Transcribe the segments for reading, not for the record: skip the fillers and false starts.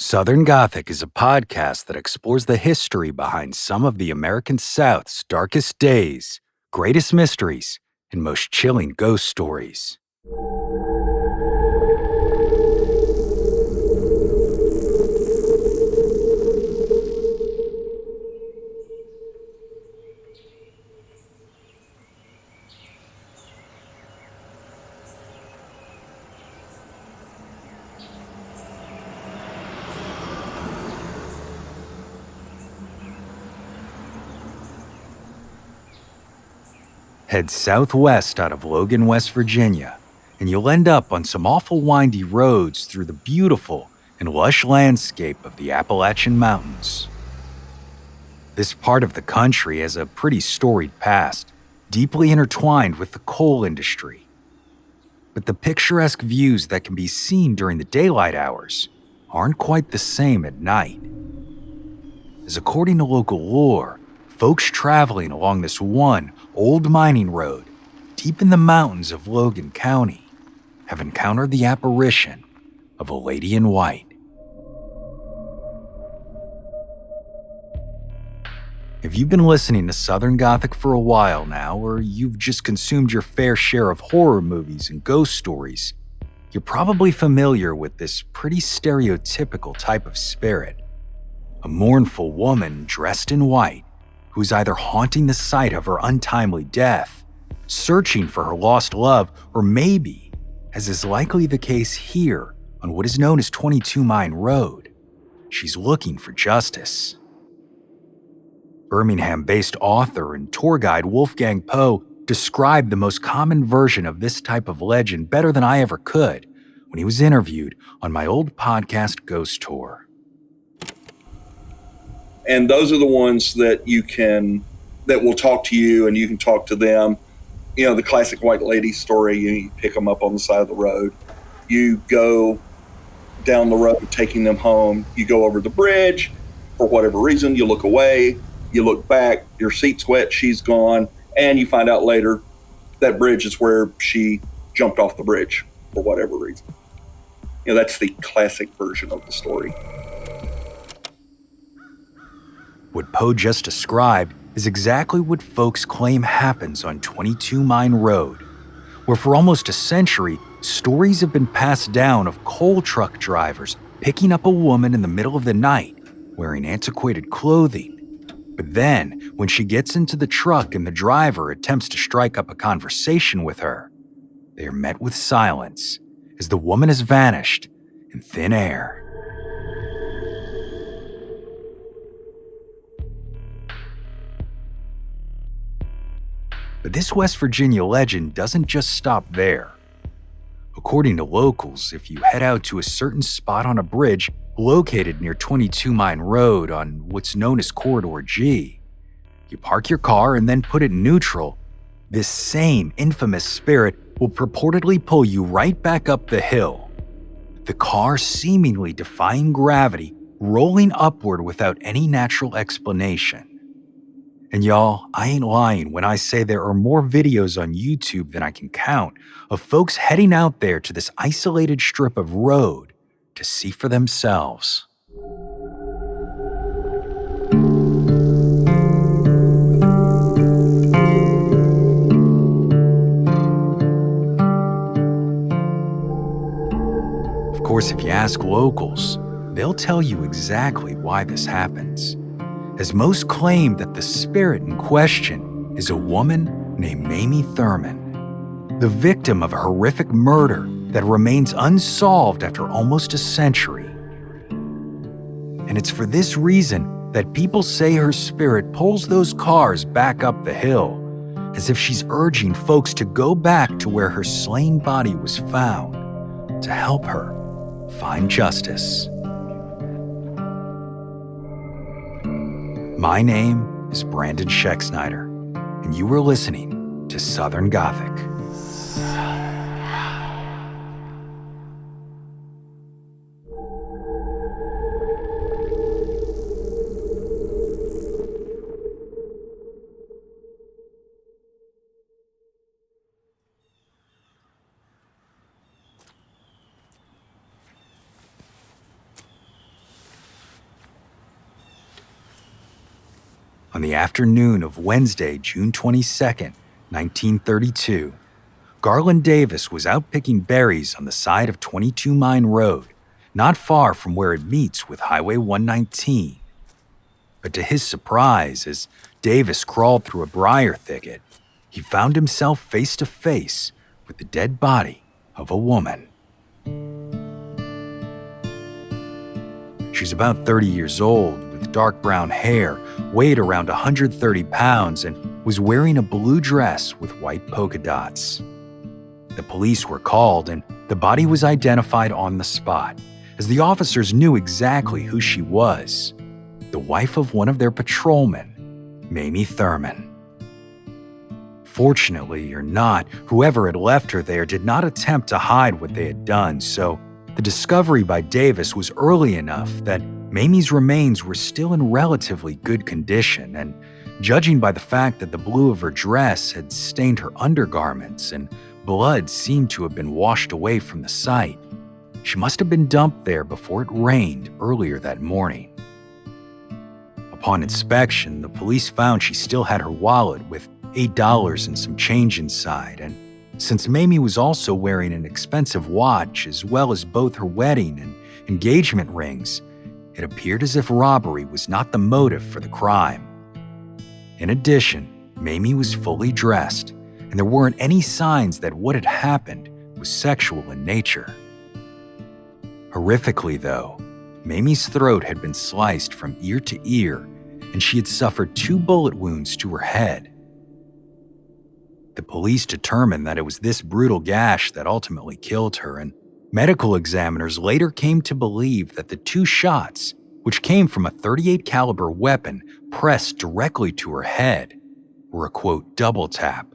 Southern Gothic is a podcast that explores the history behind some of the American South's darkest days, greatest mysteries, and most chilling ghost stories. Head southwest out of Logan, West Virginia, and you'll end up on some awful windy roads through the beautiful and lush landscape of the Appalachian Mountains. This part of the country has a pretty storied past, deeply intertwined with the coal industry. But the picturesque views that can be seen during the daylight hours aren't quite the same at night. As according to local lore, folks traveling along this one old mining road deep in the mountains of Logan County have encountered the apparition of a lady in white. If you've been listening to Southern Gothic for a while now, or you've just consumed your fair share of horror movies and ghost stories, you're probably familiar with this pretty stereotypical type of spirit. A mournful woman dressed in white who's either haunting the site of her untimely death, searching for her lost love, or maybe, as is likely the case here on what is known as 22 Mine Road, she's looking for justice. Birmingham-based author and tour guide Wolfgang Poe described the most common version of this type of legend better than I ever could when he was interviewed on my old podcast Ghost Tour. And those are the ones that will talk to you and you can talk to them. You know, the classic white lady story, you pick them up on the side of the road. You go down the road taking them home. You go over the bridge for whatever reason. You look away, you look back, your seat's wet, she's gone. And you find out later that bridge is where she jumped off the bridge for whatever reason. You know, that's the classic version of the story. What Poe just described is exactly what folks claim happens on 22 Mine Road, where for almost a century, stories have been passed down of coal truck drivers picking up a woman in the middle of the night, wearing antiquated clothing. But then, when she gets into the truck and the driver attempts to strike up a conversation with her, they are met with silence as the woman has vanished in thin air. But this West Virginia legend doesn't just stop there. According to locals, if you head out to a certain spot on a bridge located near 22 Mine Road on what's known as Corridor G, you park your car and then put it in neutral, this same infamous spirit will purportedly pull you right back up the hill. The car seemingly defying gravity, rolling upward without any natural explanation. And y'all, I ain't lying when I say there are more videos on YouTube than I can count of folks heading out there to this isolated strip of road to see for themselves. Of course, if you ask locals, they'll tell you exactly why this happens, as most claim that the spirit in question is a woman named Mamie Thurman, the victim of a horrific murder that remains unsolved after almost a century. And it's for this reason that people say her spirit pulls those cars back up the hill, as if she's urging folks to go back to where her slain body was found to help her find justice. My name is Brandon Scheck-Snyder, and you are listening to Southern Gothic. On the afternoon of Wednesday, June 22nd, 1932, Garland Davis was out picking berries on the side of 22 Mine Road, not far from where it meets with Highway 119. But to his surprise, as Davis crawled through a briar thicket, he found himself face to face with the dead body of a woman. She's about 30 years old, with dark brown hair, weighed around 130 pounds, and was wearing a blue dress with white polka dots. The police were called, and the body was identified on the spot, as the officers knew exactly who she was: the wife of one of their patrolmen, Mamie Thruman. Fortunately or not, whoever had left her there did not attempt to hide what they had done, so the discovery by Davis was early enough that Mamie's remains were still in relatively good condition, and judging by the fact that the blue of her dress had stained her undergarments and blood seemed to have been washed away from the site, she must have been dumped there before it rained earlier that morning. Upon inspection, the police found she still had her wallet with $8 and some change inside, and since Mamie was also wearing an expensive watch as well as both her wedding and engagement rings, it appeared as if robbery was not the motive for the crime. In addition, Mamie was fully dressed, and there weren't any signs that what had happened was sexual in nature. Horrifically, though, Mamie's throat had been sliced from ear to ear, and she had suffered 2 bullet wounds to her head. The police determined that it was this brutal gash that ultimately killed her, and medical examiners later came to believe that the 2 shots, which came from a .38 caliber weapon pressed directly to her head, were a quote double tap,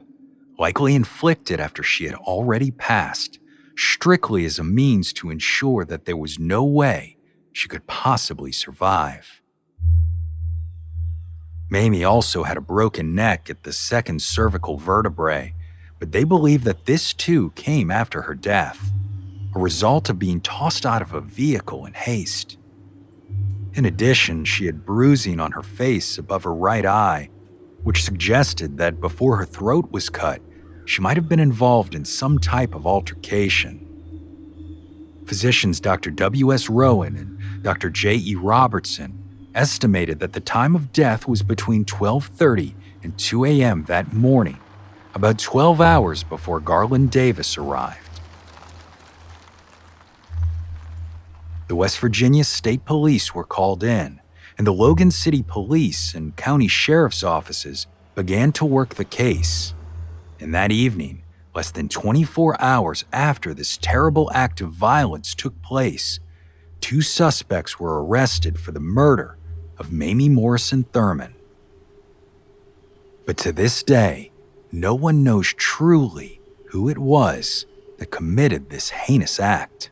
likely inflicted after she had already passed, strictly as a means to ensure that there was no way she could possibly survive. Mamie also had a broken neck at the 2nd cervical vertebrae, but they believe that this too came after her death, a result of being tossed out of a vehicle in haste. In addition, she had bruising on her face above her right eye, which suggested that before her throat was cut, she might have been involved in some type of altercation. Physicians Dr. W.S. Rowan and Dr. J.E. Robertson estimated that the time of death was between 12:30 and 2 a.m. that morning, about 12 hours before Garland Davis arrived. The West Virginia State Police were called in, and the Logan City Police and County Sheriff's offices began to work the case. And that evening, less than 24 hours after this terrible act of violence took place, 2 suspects were arrested for the murder of Mamie Morrison Thurman. But to this day, no one knows truly who it was that committed this heinous act.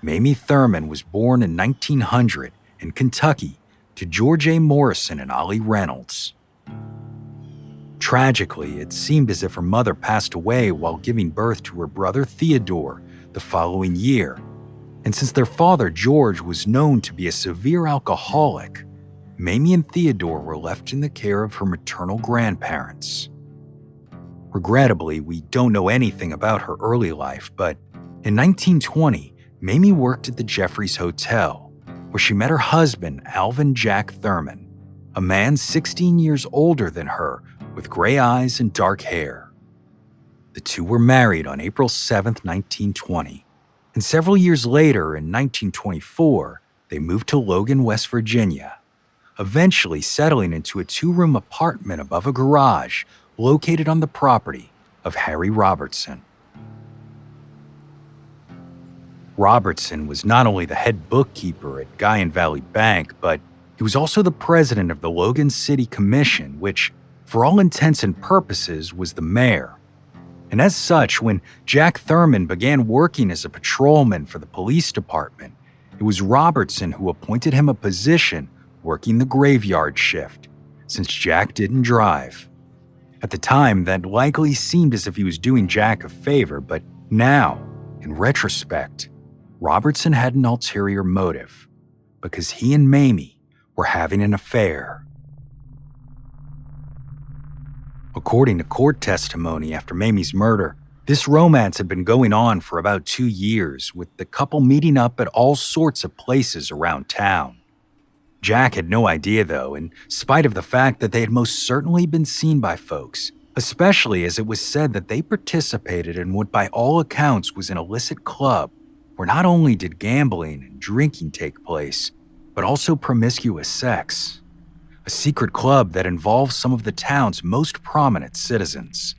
Mamie Thurman was born in 1900 in Kentucky to George A. Morrison and Ollie Reynolds. Tragically, it seemed as if her mother passed away while giving birth to her brother Theodore the following year, and since their father George was known to be a severe alcoholic, Mamie and Theodore were left in the care of her maternal grandparents. Regrettably, we don't know anything about her early life, but in 1920, Mamie worked at the Jeffries Hotel, where she met her husband, Alvin Jack Thurman, a man 16 years older than her with gray eyes and dark hair. The two were married on April 7, 1920, and several years later, in 1924, they moved to Logan, West Virginia, eventually settling into a 2-room apartment above a garage located on the property of Harry Robertson. Robertson was not only the head bookkeeper at Guyan Valley Bank, but He was also the president of the Logan City Commission, which, for all intents and purposes, was the mayor. And as such, when Jack Thurman began working as a patrolman for the police department, it was Robertson who appointed him a position working the graveyard shift, since Jack didn't drive. At the time, that likely seemed as if he was doing Jack a favor, but now, in retrospect, Robertson had an ulterior motive, because he and Mamie were having an affair. According to court testimony after Mamie's murder, this romance had been going on for about 2 years, with the couple meeting up at all sorts of places around town. Jack had no idea, though, in spite of the fact that they had most certainly been seen by folks, especially as it was said that they participated in what by all accounts was an illicit club where not only did gambling and drinking take place, but also promiscuous sex. A secret club that involved some of the town's most prominent citizens.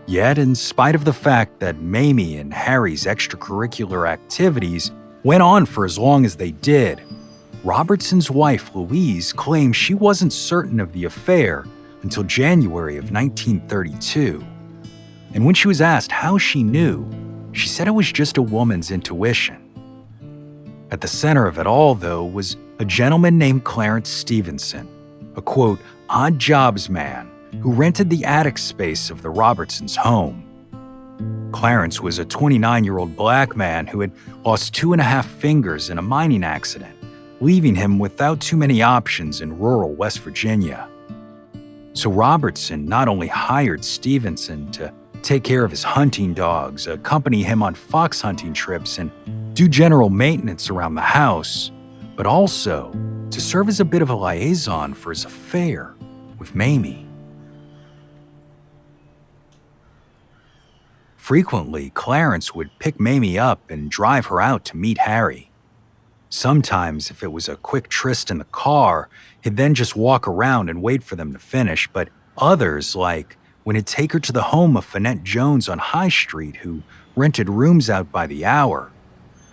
Yet, in spite of the fact that Mamie and Harry's extracurricular activities went on for as long as they did, Robertson's wife, Louise, claimed she wasn't certain of the affair until January of 1932. And when she was asked how she knew, she said it was just a woman's intuition. At the center of it all, though, was a gentleman named Clarence Stevenson, a quote, odd jobs man who rented the attic space of the Robertsons' home. Clarence was a 29-year-old black man who had lost 2.5 fingers in a mining accident, leaving him without too many options in rural West Virginia. So Robertson not only hired Stevenson to take care of his hunting dogs, accompany him on fox hunting trips, and do general maintenance around the house, but also to serve as a bit of a liaison for his affair with Mamie. Frequently, Clarence would pick Mamie up and drive her out to meet Harry. Sometimes, if it was a quick tryst in the car, he'd then just walk around and wait for them to finish, but others, like when he'd take her to the home of Finette Jones on High Street, who rented rooms out by the hour,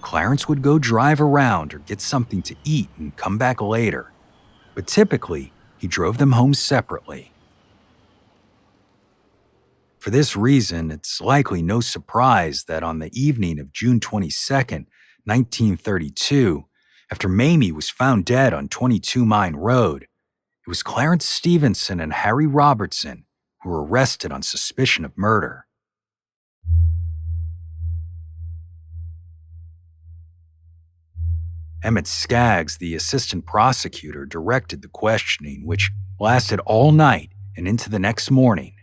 Clarence would go drive around or get something to eat and come back later. But typically, he drove them home separately. For this reason, it's likely no surprise that on the evening of June 22nd, 1932, after Mamie was found dead on 22 Mine Road, it was Clarence Stevenson and Harry Robertson who were arrested on suspicion of murder. Emmett Skaggs, the assistant prosecutor, directed the questioning, which lasted all night and into the next morning.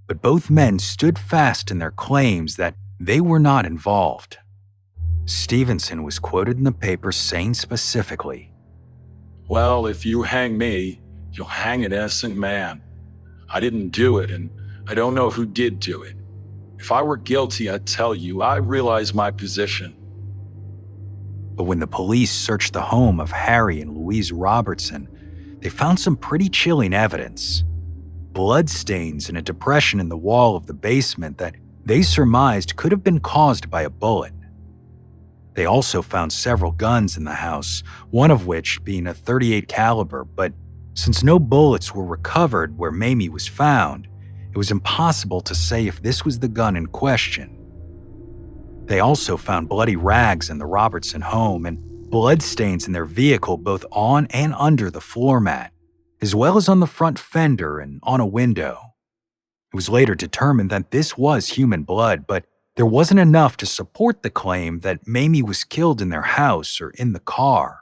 But both men stood fast in their claims that they were not involved. Stevenson was quoted in the paper saying specifically, "Well, if you hang me, you'll hang an innocent man. I didn't do it, and I don't know who did do it. If I were guilty, I'd tell you. I realize my position." But when the police searched the home of Harry and Louise Robertson, they found some pretty chilling evidence. Bloodstains and a depression in the wall of the basement that they surmised could have been caused by a bullet. They also found several guns in the house, one of which being a .38 caliber, but since no bullets were recovered where Mamie was found, it was impossible to say if this was the gun in question. They also found bloody rags in the Robertson home and bloodstains in their vehicle both on and under the floor mat, as well as on the front fender and on a window. It was later determined that this was human blood, but there wasn't enough to support the claim that Mamie was killed in their house or in the car,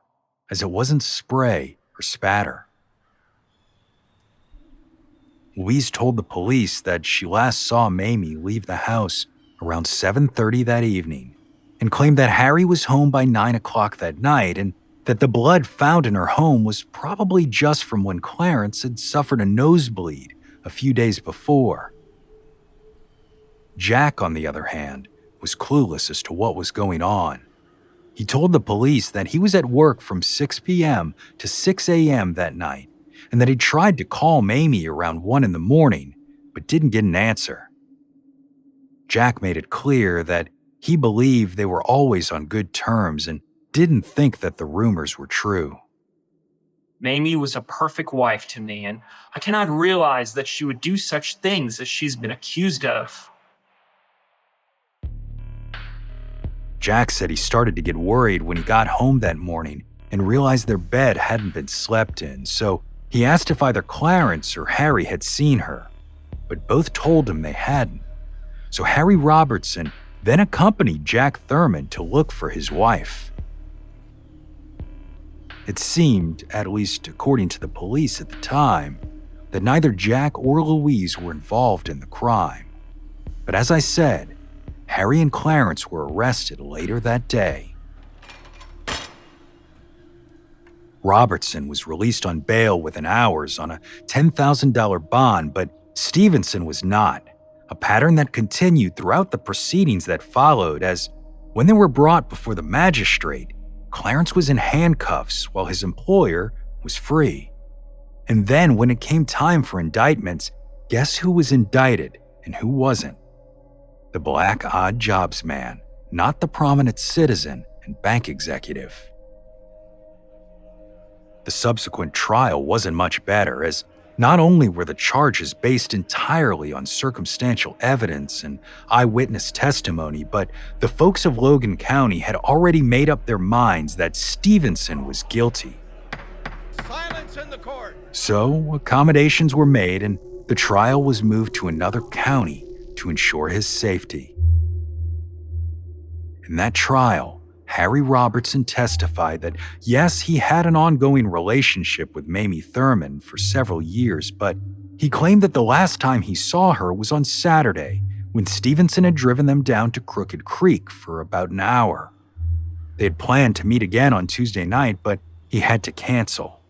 as it wasn't spray or spatter. Louise told the police that she last saw Mamie leave the house around 7:30 that evening and claimed that Harry was home by 9 o'clock that night and that the blood found in her home was probably just from when Clarence had suffered a nosebleed a few days before. Jack, on the other hand, was clueless as to what was going on. He told the police that he was at work from 6 p.m. to 6 a.m. that night and that he tried to call Mamie around 1 in the morning but didn't get an answer. Jack made it clear that he believed they were always on good terms and didn't think that the rumors were true. Mamie was a perfect wife to me, and I cannot realize that she would do such things as she's been accused of. Jack said he started to get worried when he got home that morning and realized their bed hadn't been slept in, so he asked if either Clarence or Harry had seen her, but both told him they hadn't. So Harry Robertson then accompanied Jack Thurman to look for his wife. It seemed, at least according to the police at the time, that neither Jack or Louise were involved in the crime. But as I said, Harry and Clarence were arrested later that day. Robertson was released on bail within hours on a $10,000 bond, but Stevenson was not, a pattern that continued throughout the proceedings that followed, as when they were brought before the magistrate, Clarence was in handcuffs while his employer was free. And then when it came time for indictments, guess who was indicted and who wasn't? The black odd jobs man, not the prominent citizen and bank executive. The subsequent trial wasn't much better, as not only were the charges based entirely on circumstantial evidence and eyewitness testimony, but the folks of Logan County had already made up their minds that Stevenson was guilty. Silence in the court. So accommodations were made and the trial was moved to another county to ensure his safety. In that trial, Harry Robertson testified that yes, he had an ongoing relationship with Mamie Thruman for several years, but he claimed that the last time he saw her was on Saturday when Stevenson had driven them down to Crooked Creek for about an hour. They had planned to meet again on Tuesday night, but he had to cancel.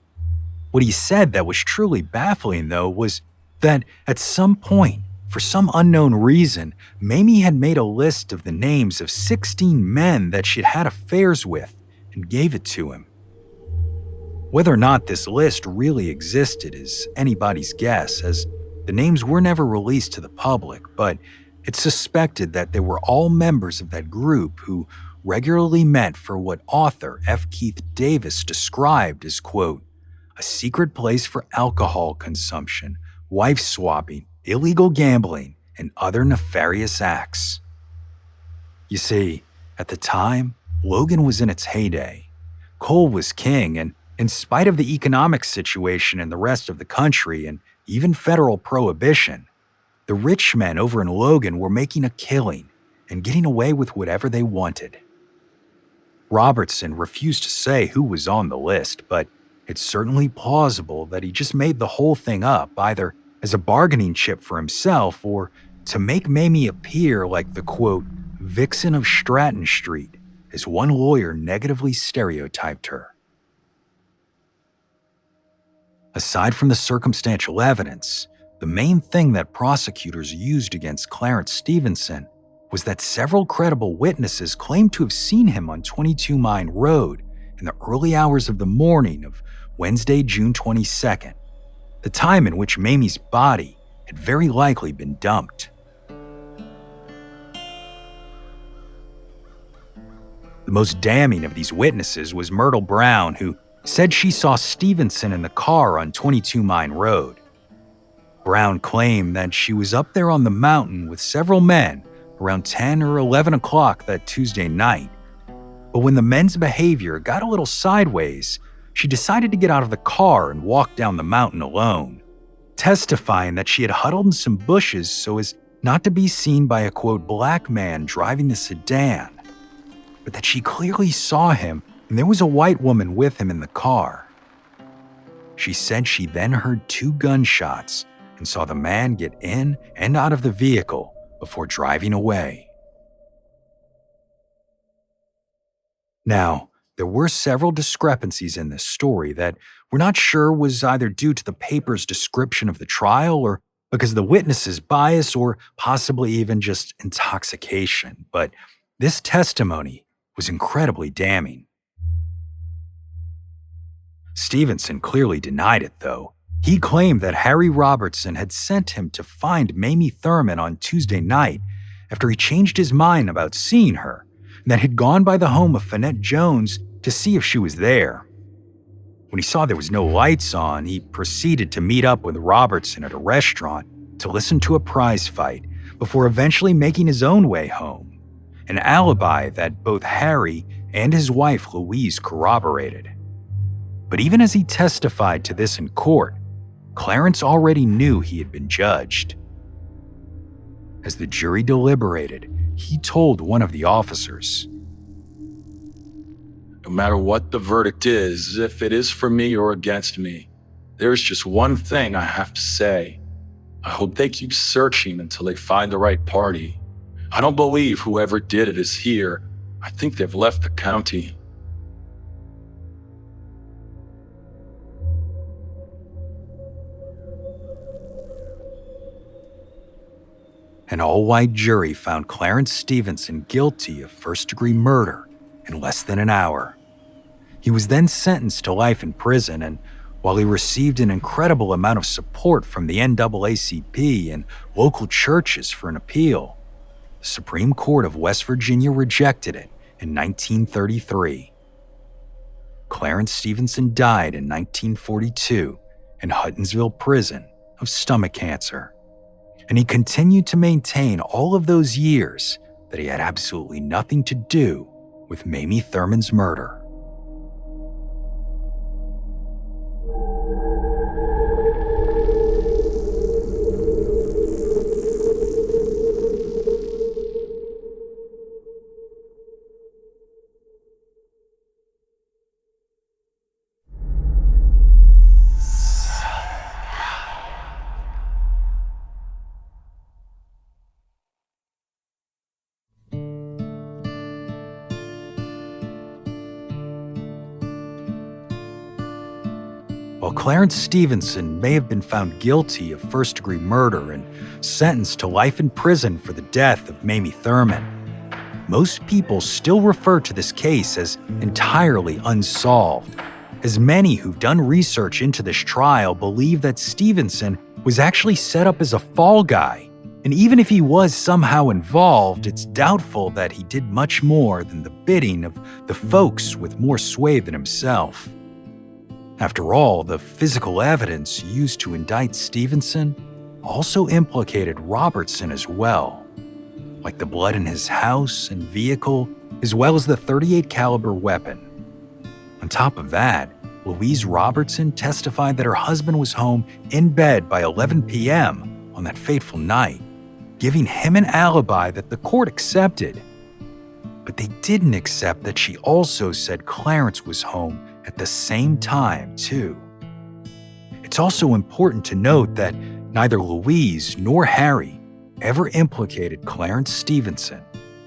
What he said that was truly baffling, though, was that at some point, for some unknown reason, Mamie had made a list of the names of 16 men that she'd had affairs with and gave it to him. Whether or not this list really existed is anybody's guess, as the names were never released to the public, but it's suspected that they were all members of that group who regularly met for what author F. Keith Davis described as, quote, a secret place for alcohol consumption, wife swapping, illegal gambling, and other nefarious acts. You see, at the time, Logan was in its heyday. Coal was king, and in spite of the economic situation in the rest of the country and even federal prohibition, the rich men over in Logan were making a killing and getting away with whatever they wanted. Robertson refused to say who was on the list, but it's certainly plausible that he just made the whole thing up, either as a bargaining chip for himself or to make Mamie appear like the, quote, vixen of Stratton Street, as one lawyer negatively stereotyped her. Aside from the circumstantial evidence, the main thing that prosecutors used against Clarence Stevenson was that several credible witnesses claimed to have seen him on 22 Mine Road in the early hours of the morning of Wednesday, June 22nd, the time in which Mamie's body had very likely been dumped. The most damning of these witnesses was Myrtle Brown, who said she saw Stevenson in the car on 22 Mine Road. Brown claimed that she was up there on the mountain with several men around 10 or 11 o'clock that Tuesday night. But when the men's behavior got a little sideways, she decided to get out of the car and walk down the mountain alone, testifying that she had huddled in some bushes so as not to be seen by a, quote, black man driving the sedan, but that she clearly saw him and there was a white woman with him in the car. She said she then heard 2 gunshots and saw the man get in and out of the vehicle before driving away. Now, there were several discrepancies in this story that we're not sure was either due to the paper's description of the trial or because of the witnesses' bias or possibly even just intoxication, but this testimony was incredibly damning. Stevenson clearly denied it, though. He claimed that Harry Robertson had sent him to find Mamie Thurman on Tuesday night after he changed his mind about seeing her, and that he'd gone by the home of Finette Jones to see if she was there. When he saw there was no lights on, he proceeded to meet up with Robertson at a restaurant to listen to a prize fight before eventually making his own way home, an alibi that both Harry and his wife Louise corroborated. But even as he testified to this in court, Clarence already knew he had been judged. As the jury deliberated, he told one of the officers, No matter what the verdict is, if it is for me or against me, there's just one thing I have to say. I hope they keep searching until they find the right party. I don't believe whoever did it is here. I think they've left the county. An all-white jury found Clarence Stevenson guilty of first-degree murder in less than an hour. He was then sentenced to life in prison, and while he received an incredible amount of support from the NAACP and local churches for an appeal, the Supreme Court of West Virginia rejected it in 1933. Clarence Stevenson died in 1942 in Huttonsville Prison of stomach cancer, and he continued to maintain all of those years that he had absolutely nothing to do with Mamie Thurman's murder. While Clarence Stevenson may have been found guilty of first-degree murder and sentenced to life in prison for the death of Mamie Thurman, most people still refer to this case as entirely unsolved, as many who've done research into this trial believe that Stevenson was actually set up as a fall guy, and even if he was somehow involved, it's doubtful that he did much more than the bidding of the folks with more sway than himself. After all, the physical evidence used to indict Stevenson also implicated Robertson as well, like the blood in his house and vehicle, as well as the .38 caliber weapon. On top of that, Louise Robertson testified that her husband was home in bed by 11 p.m. on that fateful night, giving him an alibi that the court accepted. But they didn't accept that she also said Clarence was home at the same time, too. It's also important to note that neither Louise nor Harry ever implicated Clarence Stevenson,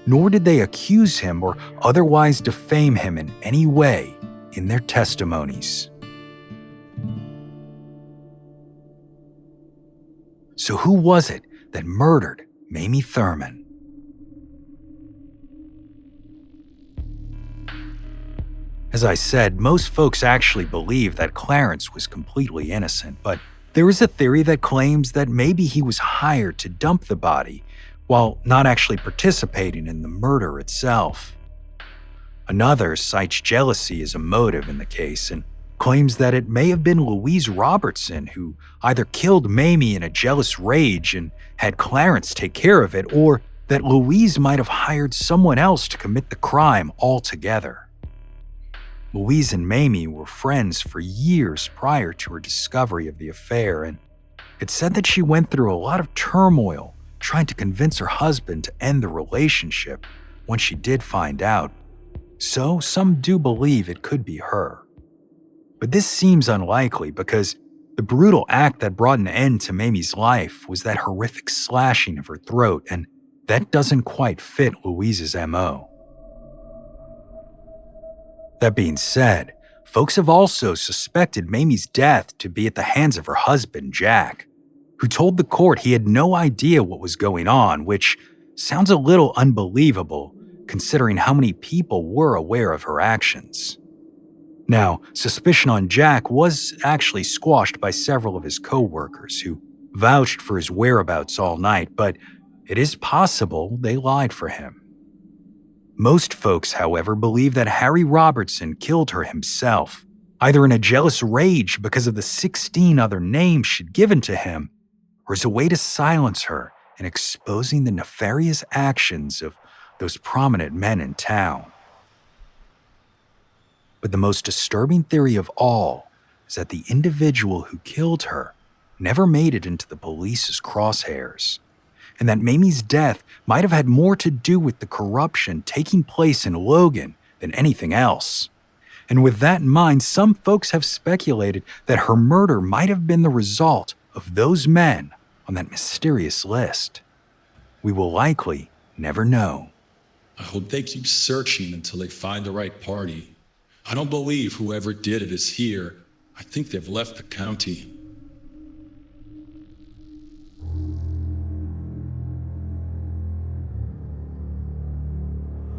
nor did they accuse him or otherwise defame him in any way in their testimonies. So who was it that murdered Mamie Thurman? As I said, most folks actually believe that Clarence was completely innocent, but there is a theory that claims that maybe he was hired to dump the body while not actually participating in the murder itself. Another cites jealousy as a motive in the case and claims that it may have been Louise Robertson who either killed Mamie in a jealous rage and had Clarence take care of it, or that Louise might have hired someone else to commit the crime altogether. Louise and Mamie were friends for years prior to her discovery of the affair, and it's said that she went through a lot of turmoil trying to convince her husband to end the relationship once she did find out. So some do believe it could be her. But this seems unlikely because the brutal act that brought an end to Mamie's life was that horrific slashing of her throat, and that doesn't quite fit Louise's MO. That being said, folks have also suspected Mamie's death to be at the hands of her husband, Jack, who told the court he had no idea what was going on, which sounds a little unbelievable considering how many people were aware of her actions. Now, suspicion on Jack was actually squashed by several of his co-workers who vouched for his whereabouts all night, but it is possible they lied for him. Most folks, however, believe that Harry Robertson killed her himself, either in a jealous rage because of the 16 other names she'd given to him, or as a way to silence her in exposing the nefarious actions of those prominent men in town. But the most disturbing theory of all is that the individual who killed her never made it into the police's crosshairs, and that Mamie's death might have had more to do with the corruption taking place in Logan than anything else. And with that in mind, some folks have speculated that her murder might have been the result of those men on that mysterious list. We will likely never know. I hope they keep searching until they find the right party. I don't believe whoever did it is here. I think they've left the county.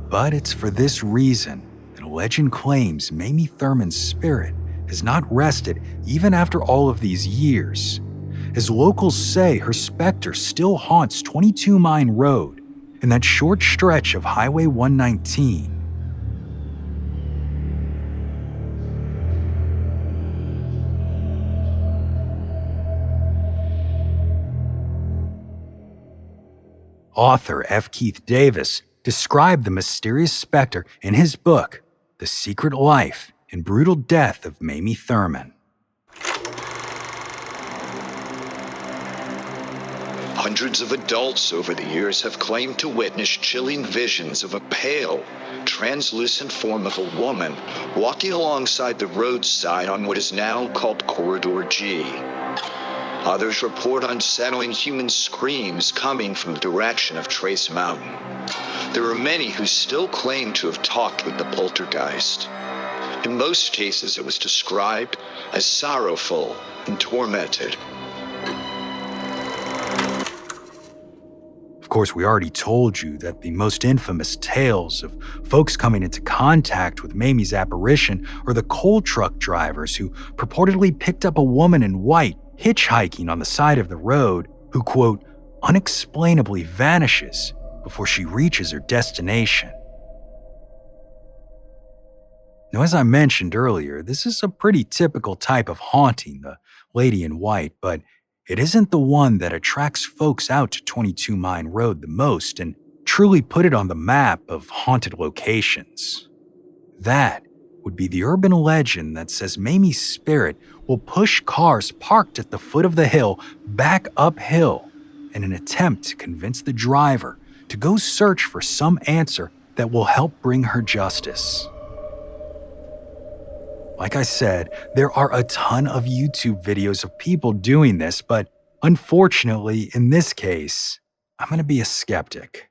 But it's for this reason that legend claims Mamie Thurman's spirit has not rested even after all of these years. As locals say, her specter still haunts 22 Mine Road and that short stretch of Highway 119. Author F. Keith Davis described the mysterious specter in his book, The Secret Life and Brutal Death of Mamie Thurman. Hundreds of adults over the years have claimed to witness chilling visions of a pale, translucent form of a woman walking alongside the roadside on what is now called Corridor G. Others report unsettling human screams coming from the direction of Trace Mountain. There are many who still claim to have talked with the poltergeist. In most cases, it was described as sorrowful and tormented. Of course, we already told you that the most infamous tales of folks coming into contact with Mamie's apparition are the coal truck drivers who purportedly picked up a woman in white hitchhiking on the side of the road who, quote, unexplainably vanishes before she reaches her destination. Now, as I mentioned earlier, this is a pretty typical type of haunting, the lady in white, but it isn't the one that attracts folks out to 22 Mine Road the most and truly put it on the map of haunted locations. That would be the urban legend that says Mamie's spirit will push cars parked at the foot of the hill back uphill in an attempt to convince the driver to go search for some answer that will help bring her justice. Like I said, there are a ton of YouTube videos of people doing this, but unfortunately, in this case, I'm going to be a skeptic.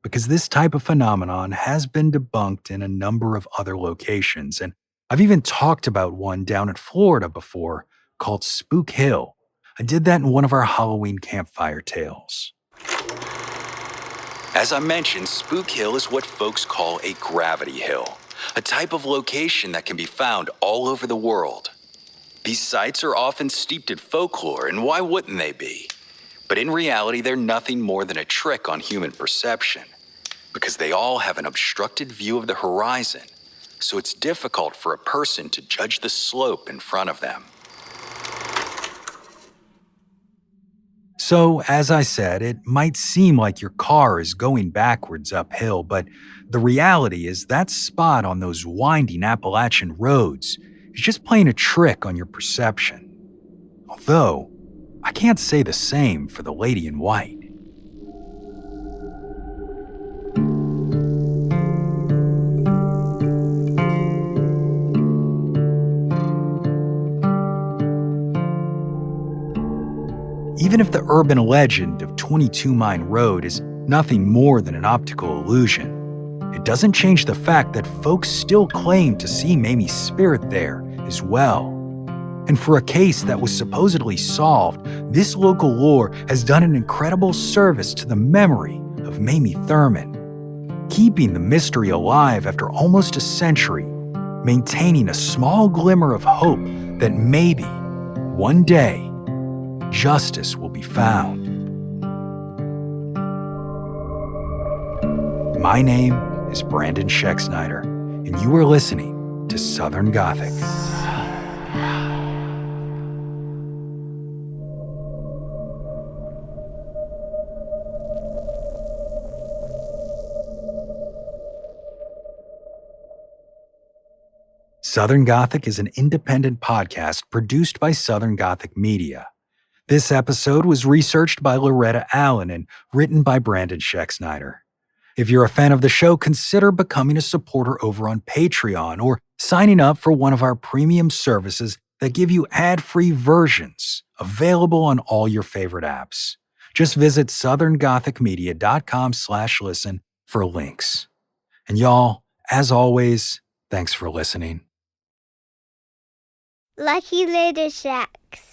Because this type of phenomenon has been debunked in a number of other locations, and I've even talked about one down in Florida before called Spook Hill. I did that in one of our Halloween campfire tales. As I mentioned, Spook Hill is what folks call a gravity hill, a type of location that can be found all over the world. These sites are often steeped in folklore, and why wouldn't they be? But in reality, they're nothing more than a trick on human perception, because they all have an obstructed view of the horizon, so it's difficult for a person to judge the slope in front of them. So, as I said, it might seem like your car is going backwards uphill, but the reality is that spot on those winding Appalachian roads is just playing a trick on your perception. Although, I can't say the same for the lady in white. Even if the urban legend of 22 Mine Road is nothing more than an optical illusion, it doesn't change the fact that folks still claim to see Mamie's spirit there as well. And for a case that was supposedly solved, this local lore has done an incredible service to the memory of Mamie Thurman, keeping the mystery alive after almost a century, maintaining a small glimmer of hope that maybe, one day, justice will be found. My name is Brandon Schexnayder, and you are listening to Southern Gothic. Southern Gothic is an independent podcast produced by Southern Gothic Media. This episode was researched by Loretta Allen and written by Brandon Schexnayder. If you're a fan of the show, consider becoming a supporter over on Patreon or signing up for one of our premium services that give you ad-free versions available on all your favorite apps. Just visit southerngothicmedia.com/listen for links. And y'all, as always, thanks for listening. Lucky Little Shacks.